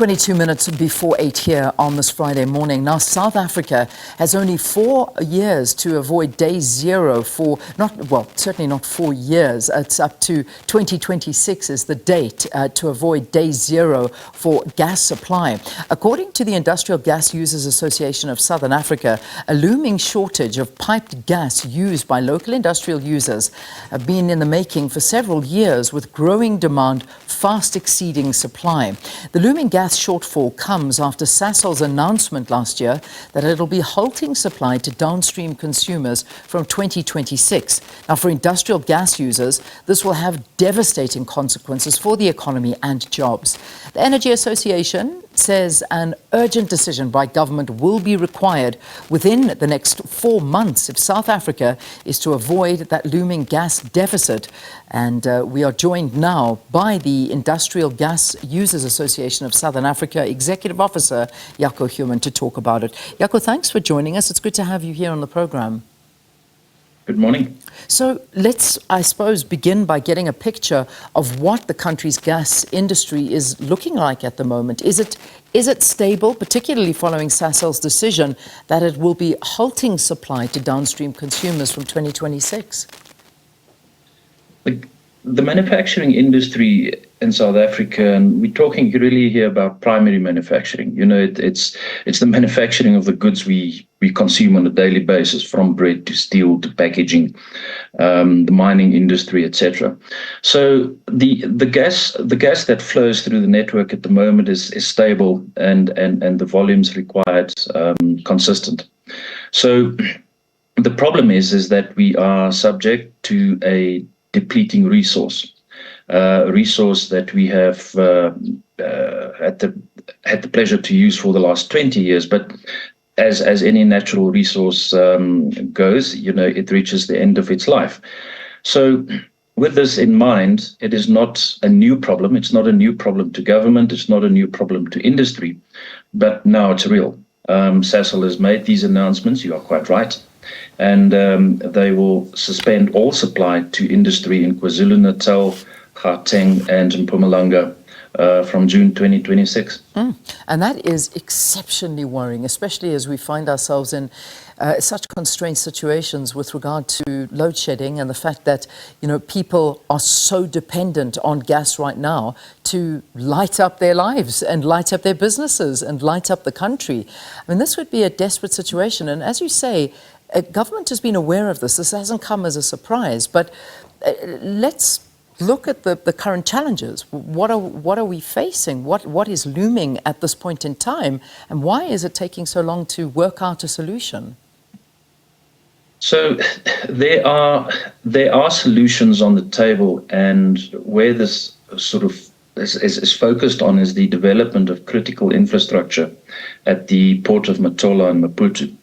22 minutes before 8 here on this Friday morning. Now, South Africa has only 4 years to avoid day zero for, certainly not 4 years. It's up to 2026 is the date to avoid day zero for gas supply. According to the Industrial Gas Users Association of Southern Africa, a looming shortage of piped gas used by local industrial users have been in the making for several years, with growing demand fast exceeding supply. The looming gas shortfall comes after Sasol's announcement last year that it'll be halting supply to downstream consumers from 2026. Now, for industrial gas users, this will have devastating consequences for the economy and jobs. The Energy Association says an urgent decision by government will be required within the next 4 months if South Africa is to avoid that looming gas deficit. And we are joined now by the Industrial Gas Users Association of Southern Africa Executive Officer Jaco to talk about it. Jaco, thanks for joining us. It's good to have you here on the program. Good morning. So let's, I suppose, begin by getting a picture of what the country's gas industry is looking like at the moment. Is it stable, particularly following Sasol's decision that it will be halting supply to downstream consumers from 2026? The manufacturing industry in South Africa, and we're talking really here about primary manufacturing. You know, it's the manufacturing of the goods we consume on a daily basis, from bread to steel to packaging, the mining industry, etc. So the gas that flows through the network at the moment is stable, and the volumes required consistent. So the problem is that we are subject to a depleting resource that we have had the pleasure to use for the last 20 years. But as any natural resource goes, you know, it reaches the end of its life. So with this in mind, it is not a new problem. It's not a new problem to government. It's not a new problem to industry. But now it's real. Sasol has made these announcements. You are quite right. And they will suspend all supply to industry in KwaZulu-Natal, Gauteng and Mpumalanga from June 2026. And that is exceptionally worrying, especially as we find ourselves in such constrained situations with regard to load shedding and the fact that, you know, people are so dependent on gas right now to light up their lives and light up their businesses and light up the country. I mean, this would be a desperate situation. And as you say, government has been aware of this. This hasn't come as a surprise. But let's look at the current challenges. What are we facing? What is looming at this point in time? And why is it taking so long to work out a solution? So there are solutions on the table, and where this sort of is focused on is the development of critical infrastructure at the port of Matola and Maputo.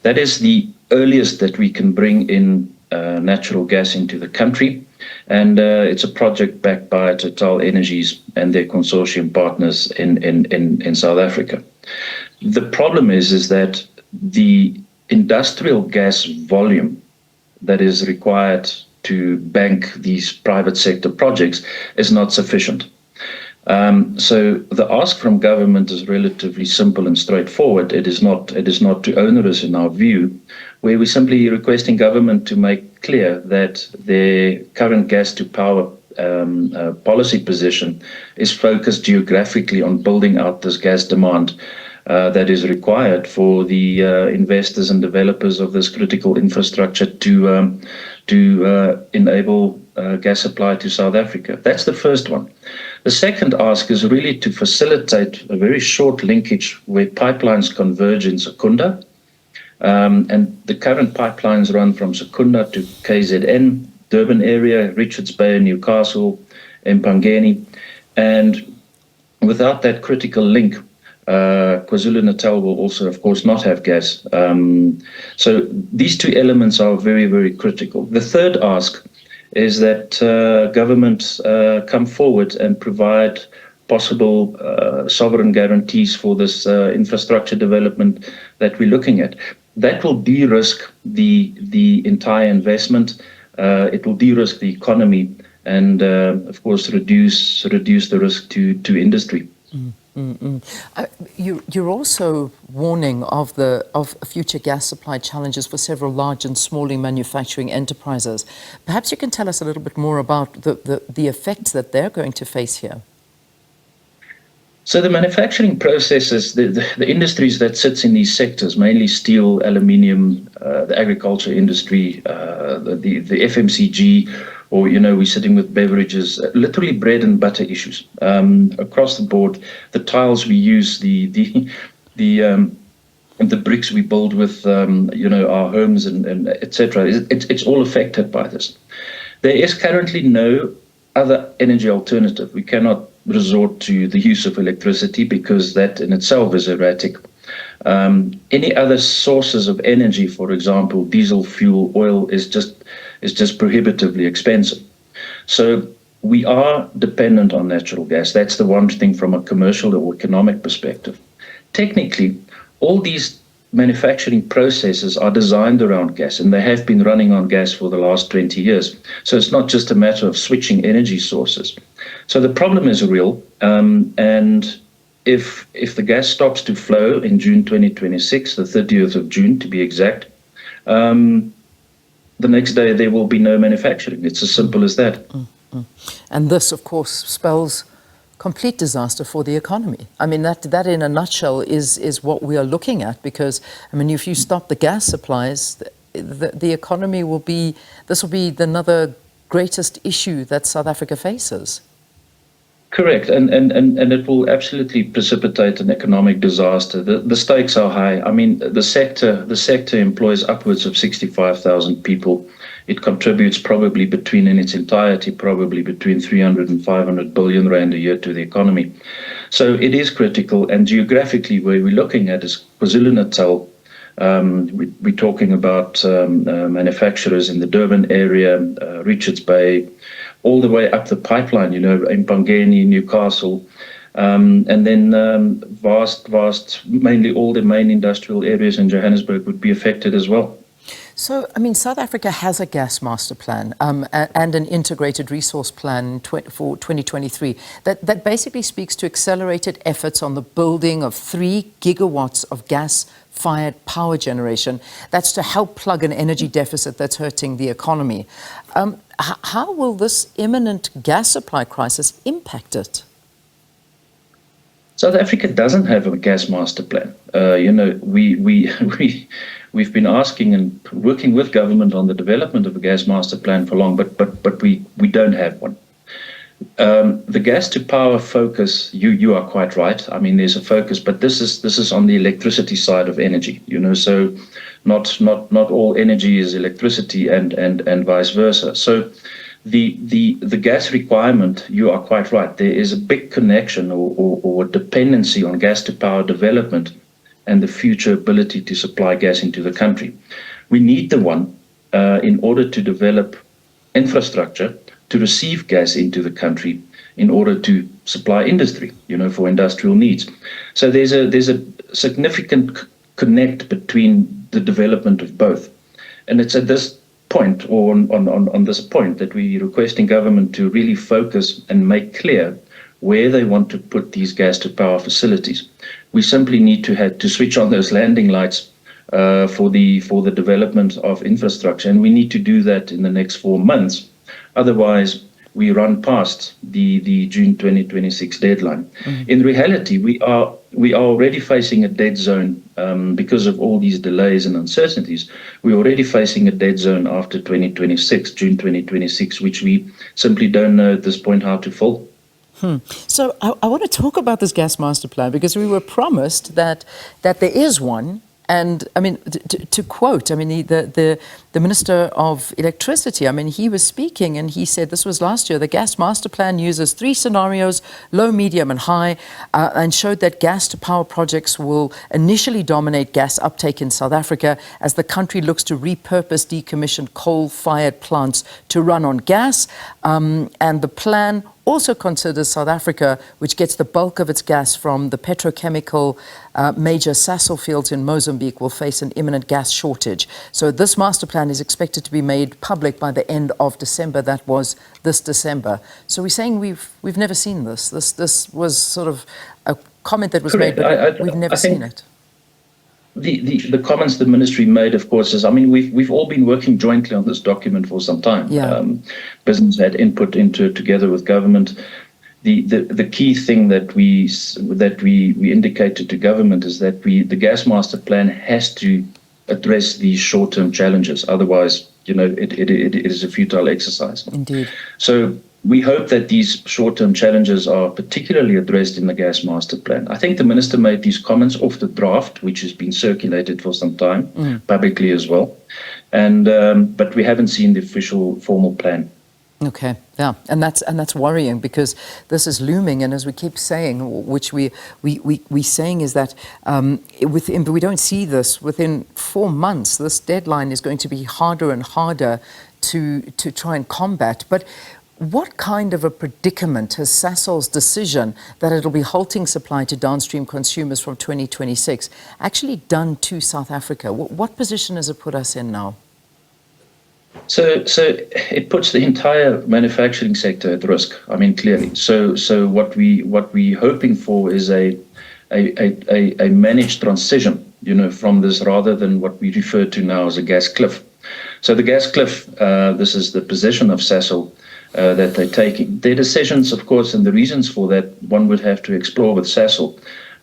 That is the earliest that we can bring in natural gas into the country. And it's a project backed by Total Energies and their consortium partners in South Africa. The problem is that the industrial gas volume that is required to bank these private sector projects is not sufficient. So the ask from government is relatively simple and straightforward. It is not too onerous in our view, where we're simply requesting government to make clear that their current gas to power policy position is focused geographically on building out this gas demand that is required for the investors and developers of this critical infrastructure to enable gas supply to South Africa. That's the first one. The second ask is really to facilitate a very short linkage where pipelines converge in Secunda. And the current pipelines run from Secunda to KZN, Durban area, Richards Bay, Newcastle, Empangeni. And without that critical link, KwaZulu-Natal will also, of course, not have gas. So these two elements are very, very critical. The third ask is that government come forward and provide possible sovereign guarantees for this infrastructure development that we're looking at. That will de-risk the entire investment. It will de-risk the economy and, of course, reduce the risk to industry. You're also warning of future gas supply challenges for several large and small manufacturing enterprises. Perhaps you can tell us a little bit more about the effects that they're going to face here. So the manufacturing processes, the industries that sits in these sectors, mainly steel, aluminium, the agriculture industry, the FMCG, or, we're sitting with beverages, literally bread and butter issues across the board. The tiles we use, the bricks we build with, our homes and etc. It's all affected by this. There is currently no other energy alternative. We cannot resort to the use of electricity because that in itself is erratic. Any other sources of energy, for example, diesel fuel, oil, is just prohibitively expensive. So we are dependent on natural gas. That's the one thing from a commercial or economic perspective. Technically, all these manufacturing processes are designed around gas, and they have been running on gas for the last 20 years. So it's not just a matter of switching energy sources. So the problem is real, and if the gas stops to flow in June 2026, the 30th of June to be exact, the next day there will be no manufacturing. It's as simple as that. And this, of course, spells complete disaster for the economy. I mean, that in a nutshell is what we are looking at, because, I mean, if you stop the gas supplies, the economy will be another greatest issue that South Africa faces. Correct, and it will absolutely precipitate an economic disaster. The stakes are high. I mean, the sector employs upwards of 65,000 people. It contributes probably in its entirety, probably between 300 and 500 billion rand a year to the economy. So it is critical, and geographically, where we're looking at is KwaZulu-Natal. We're talking about manufacturers in the Durban area, Richards Bay, all the way up the pipeline, in Bangeni, Newcastle, and then vast, mainly all the main industrial areas in Johannesburg would be affected as well. So, I mean, South Africa has a gas master plan and an integrated resource plan for 2023 that basically speaks to accelerated efforts on the building of 3 gigawatts of gas-fired power generation. That's to help plug an energy deficit that's hurting the economy. How will this imminent gas supply crisis impact it? South Africa doesn't have a gas master plan. We've been asking and working with government on the development of a gas master plan for long, but we don't have one. The gas to power focus, you are quite right. I mean, there's a focus, but this is on the electricity side of energy. So not all energy is electricity, and vice versa. So the gas requirement, you are quite right. There is a big connection or dependency on gas to power development and the future ability to supply gas into the country. We need the one in order to develop infrastructure to receive gas into the country in order to supply industry, for industrial needs. So there's a significant connect between the development of both. And it's at this point, or on this point, that we're requesting government to really focus and make clear where they want to put these gas to power facilities. We simply need to switch on those landing lights for the development of infrastructure, and we need to do that in the next 4 months. Otherwise, we run past the June 2026 deadline. In reality, we are already facing a dead zone because of all these delays and uncertainties. We're already facing a dead zone after 2026, June 2026, which we simply don't know at this point how to fill. So I want to talk about this gas master plan, because we were promised that there is one. And I mean, to quote, I mean, the Minister of Electricity, I mean, he was speaking and he said, this was last year, the gas master plan uses 3 scenarios, low, medium and high, and showed that gas to power projects will initially dominate gas uptake in South Africa as the country looks to repurpose decommissioned coal-fired plants to run on gas. And the plan also considers South Africa, which gets the bulk of its gas from the petrochemical major Sasol fields in Mozambique, will face an imminent gas shortage. So this master plan is expected to be made public by the end of December. That was this December. So we're saying we've never seen this. This was sort of comment that was Correct. made, but we've never I think seen it. the comments the ministry made, of course, is, I mean, we've all been working jointly on this document for some time. Yeah. Business had input into it together with government. The key thing that we indicated to government is that the gas master plan has to address these short-term challenges. Otherwise, it is a futile exercise. Indeed. So we hope that these short-term challenges are particularly addressed in the gas master plan. I think the minister made these comments off the draft, which has been circulated for some time publicly as well, and but we haven't seen the official formal plan. Okay, yeah, and that's worrying, because this is looming, and as we keep saying, which we saying is that we don't see this within 4 months. This deadline is going to be harder and harder to try and combat. But what kind of a predicament has Sasol's decision that it'll be halting supply to downstream consumers from 2026 actually done to South Africa? What position has it put us in now? So it puts the entire manufacturing sector at risk. I mean, clearly. So what we hoping for is a managed transition, from this, rather than what we refer to now as a gas cliff. So the gas cliff, this is the position of Sasol that they're taking. Their decisions, of course, and the reasons for that, one would have to explore with Sasol.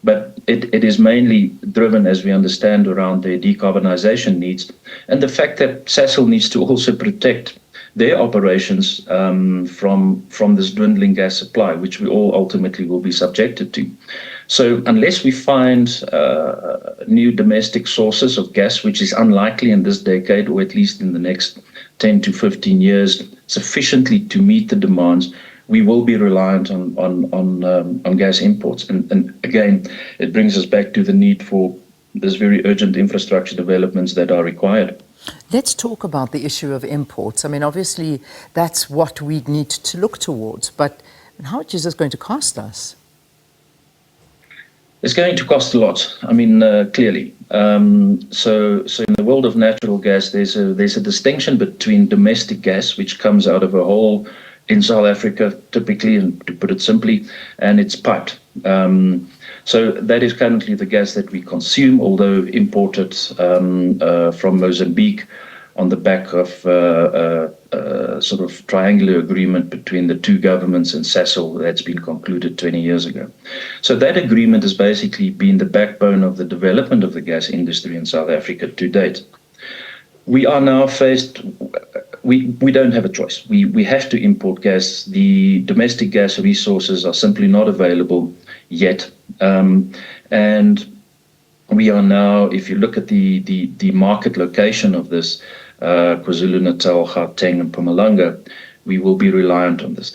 But it is mainly driven, as we understand, around their decarbonization needs, and the fact that Sasol needs to also protect their operations from this dwindling gas supply, which we all ultimately will be subjected to. So unless we find new domestic sources of gas, which is unlikely in this decade, or at least in the next 10 to 15 years, sufficiently to meet the demands, we will be reliant on gas imports. And again, it brings us back to the need for this very urgent infrastructure developments that are required. Let's talk about the issue of imports. I mean, obviously, that's what we need to look towards. But how much is this going to cost us? It's going to cost a lot. I mean, clearly. So in the world of natural gas, there's a distinction between domestic gas, which comes out of a hole in South Africa, typically, and to put it simply, and it's piped. So that is currently the gas that we consume, although imported from Mozambique on the back of sort of triangular agreement between the two governments and Sasol that's been concluded 20 years ago. So that agreement has basically been the backbone of the development of the gas industry in South Africa to date. We are now faced, we don't have a choice. We have to import gas. The domestic gas resources are simply not available yet. And we are now, if you look at the market location of this, KwaZulu-Natal, Gauteng, and Mpumalanga, we will be reliant on this.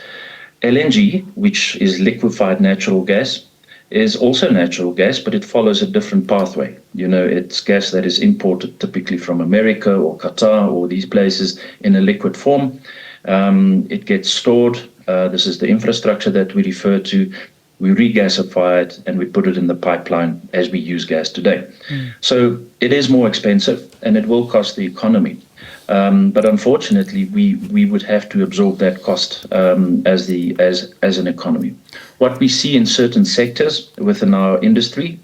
LNG, which is liquefied natural gas, is also natural gas, but it follows a different pathway. It's gas that is imported typically from America or Qatar or these places in a liquid form. It gets stored. This is the infrastructure that we refer to. We regasify it and we put it in the pipeline as we use gas today. So it is more expensive and it will cost the economy. But unfortunately, we would have to absorb that cost as an economy. What we see in certain sectors within our industry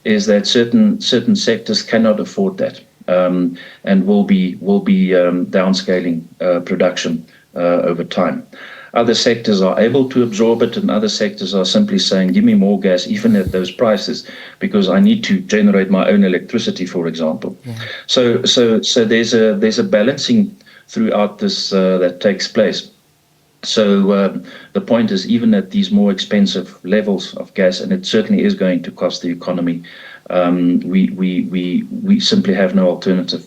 is that certain sectors cannot afford that and will be downscaling production over time. Other sectors are able to absorb it, and other sectors are simply saying, give me more gas, even at those prices, because I need to generate my own electricity, for example. Yeah. So there's a balancing throughout this that takes place. So the point is, even at these more expensive levels of gas, and it certainly is going to cost the economy, we simply have no alternative.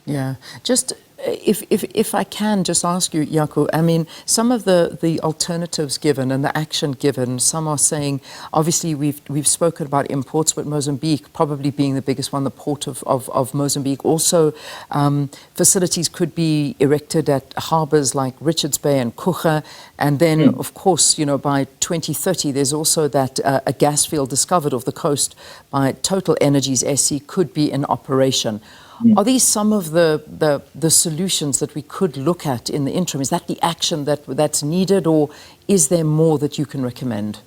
Yeah, just if I can just ask you, Jaco, I mean, some of the alternatives given and the action given, some are saying, obviously we've spoken about imports, but Mozambique probably being the biggest one, the port of Mozambique. Also, facilities could be erected at harbours like Richards Bay and Kucha. And then, of course, by 2030, there's also that a gas field discovered off the coast by Total Energies SC could be in operation. Are these some of the solutions that we could look at in the interim? Is that the action that's needed, or is there more that you can recommend?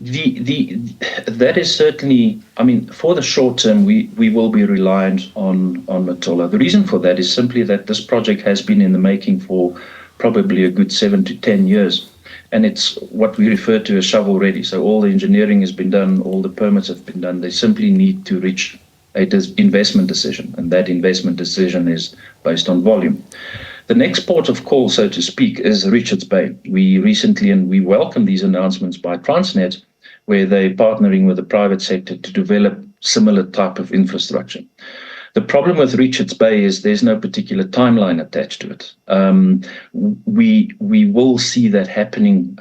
That is certainly, I mean, for the short term, we will be reliant on Matola. The reason for that is simply that this project has been in the making for probably a good 7 to 10 years. And it's what we refer to as shovel ready. So all the engineering has been done, all the permits have been done. They simply need to reach an investment decision. And that investment decision is based on volume. The next port of call, so to speak, is Richards Bay. We recently, and we welcome these announcements by Transnet, where they're partnering with the private sector to develop similar type of infrastructure. The problem with Richards Bay is there's no particular timeline attached to it. We will see that happening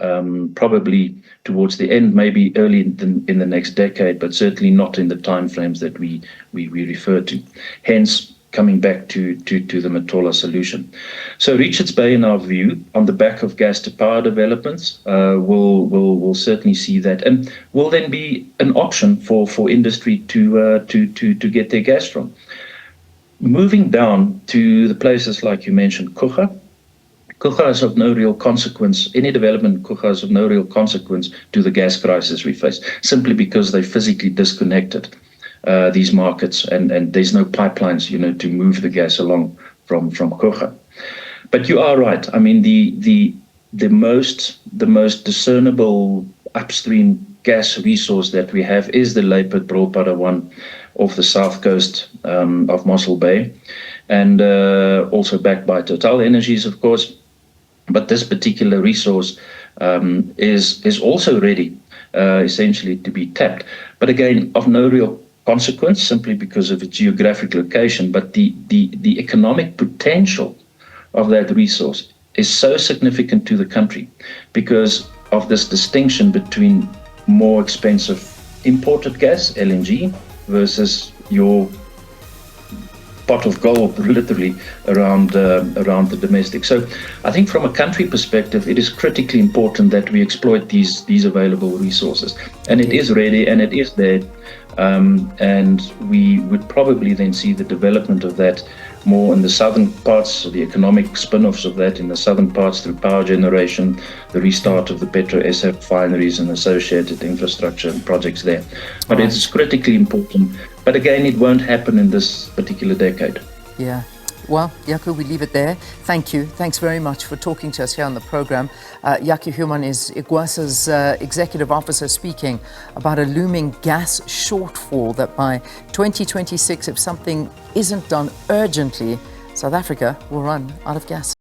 probably towards the end, maybe early in the next decade, but certainly not in the timeframes that we refer to. Hence, coming back to the Matola solution. So Richards Bay, in our view, on the back of gas to power developments, will certainly see that, and will then be an option for industry to get their gas from. Moving down to the places like you mentioned, Coega is of no real consequence. Any development in Coega is of no real consequence to the gas crisis we face, simply because they physically disconnected these markets, and there's no pipelines, to move the gas along from Coega. But you are right. I mean, the most discernible upstream gas resource that we have is the Luiperd Brolpadda one off the south coast of Mossel Bay, and also backed by Total Energies, of course. But this particular resource is also ready, essentially, to be tapped. But again, of no real consequence, simply because of its geographic location. But the economic potential of that resource is so significant to the country because of this distinction between more expensive imported gas, LNG, versus your pot of gold, literally, around the domestic. So I think from a country perspective, it is critically important that we exploit these available resources. And it is ready, and it is there. And we would probably then see the development of that more in the southern parts, the economic spin-offs of that in the southern parts through power generation, the restart of the Petro SA refineries and associated infrastructure and projects there. But it's critically important. But again, it won't happen in this particular decade. Yeah. Well, Jaco, we leave it there. Thank you. Thanks very much for talking to us here on the program. Jaco Human is Iguasa's executive officer, speaking about a looming gas shortfall that by 2026, if something isn't done urgently, South Africa will run out of gas.